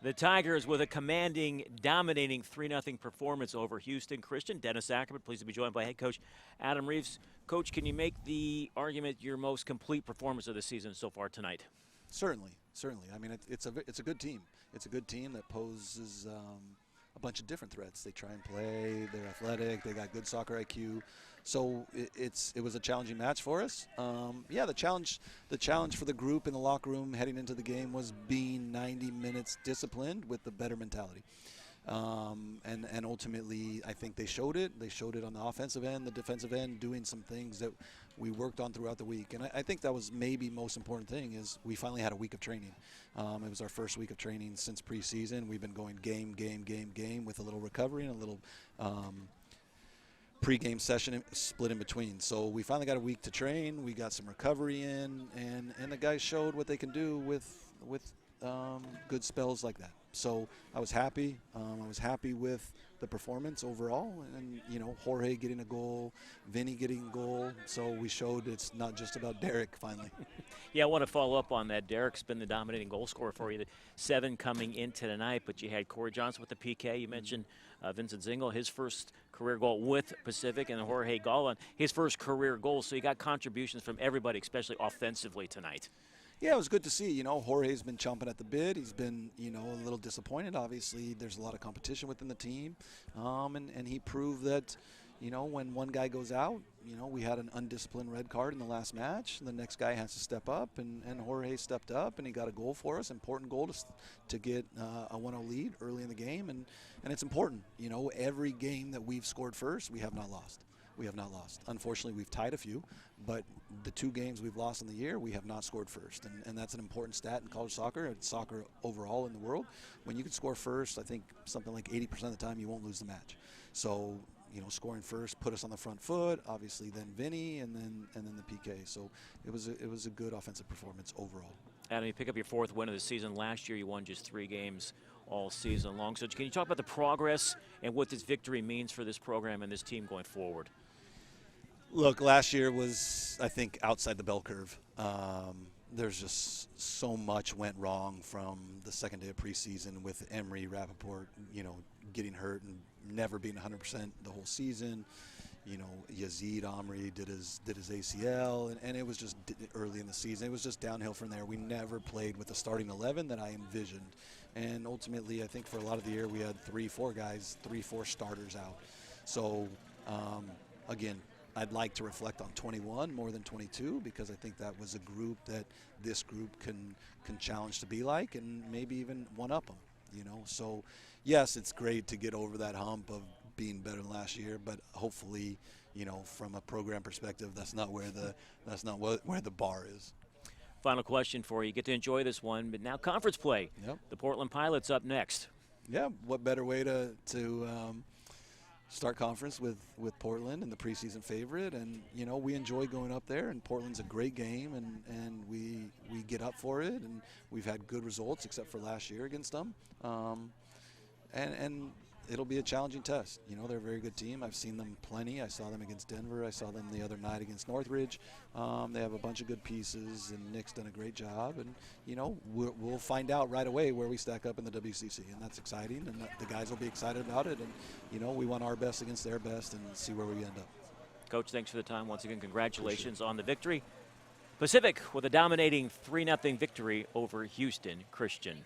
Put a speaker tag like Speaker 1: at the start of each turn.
Speaker 1: The Tigers with a commanding, dominating 3-0 performance over Houston Christian. Dennis Ackerman, pleased to be joined by head coach Adam Reeves. Coach, can you make the argument your most complete performance of the season so far tonight?
Speaker 2: Certainly. I mean, it's a good team. It's a good team that poses a bunch of different threats. They try and play. They're athletic. They got good soccer IQ. So it was a challenging match for us. Yeah, the challenge for the group in the locker room heading into the game was being 90 minutes disciplined with the better mentality. And ultimately, I think they showed it. They showed it on the offensive end, the defensive end, doing some things that we worked on throughout the week. And I think that was maybe most important thing is we finally had a week of training. It was our first week of training since preseason. We've been going game with a little recovery and a little pre-game session split in between. So we finally got a week to train. We got some recovery in, and the guys showed what they can do with good spells like that. So I was happy. I was happy with the performance overall, and Jorge getting a goal, Vinny getting a goal. So we showed it's not just about Derek finally.
Speaker 1: Yeah, I want to follow up on that. Derek's been the dominating goal scorer for you. 7 coming into tonight, but you had Corey Johnson with the PK. You mentioned Vincent Zingle, his first career goal with Pacific, and Jorge Galvan, his first career goal. So you got contributions from everybody, especially offensively tonight.
Speaker 2: Yeah, it was good to see. Jorge's been chomping at the bit. He's been, a little disappointed. Obviously, there's a lot of competition within the team. And he proved that, when one guy goes out, we had an undisciplined red card in the last match. The next guy has to step up, and Jorge stepped up, and he got a goal for us, important goal to get a 1-0 lead early in the game. And it's important. Every game that we've scored first, we have not lost. We have not lost. Unfortunately, we've tied a few, but the 2 games we've lost in the year, we have not scored first. And that's an important stat in college soccer and soccer overall in the world. When you can score first, I think something like 80% of the time you won't lose the match. So, scoring first put us on the front foot, obviously then Vinny and then the PK. So it was a good offensive performance overall.
Speaker 1: Adam, you pick up your 4th win of the season. Last year you won just 3 games all season long. So can you talk about the progress and what this victory means for this program and this team going forward?
Speaker 2: Look, last year was, I think, outside the bell curve. There's just so much went wrong from the second day of preseason with Emery, Rappaport, getting hurt and never being 100% the whole season. Yazid Omri did his ACL, and it was just early in the season. It was just downhill from there. We never played with the starting 11 that I envisioned. And ultimately, I think for a lot of the year, we had 3-4 starters out. So, again, I'd like to reflect on 21 more than 22 because I think that was a group that this group can challenge to be like and maybe even one-up them, So, yes, it's great to get over that hump of being better than last year, but hopefully, from a program perspective, that's not where the bar is.
Speaker 1: Final question for you. You get to enjoy this one, but now conference play.
Speaker 2: Yep.
Speaker 1: The Portland Pilots up next.
Speaker 2: Yeah, what better way to start conference with Portland and the preseason favorite, and we enjoy going up there, and Portland's a great game, and we get up for it, and we've had good results except for last year against them, and it'll be a challenging test. They're a very good team. I've seen them plenty. I saw them against Denver. I saw them the other night against Northridge. They have a bunch of good pieces, and Nick's done a great job. And, we'll find out right away where we stack up in the WCC, and that's exciting. And the guys will be excited about it. And, we want our best against their best and see where we end up.
Speaker 1: Coach, thanks for the time. Once again, congratulations on the victory. Pacific with a dominating 3-0 victory over Houston Christian.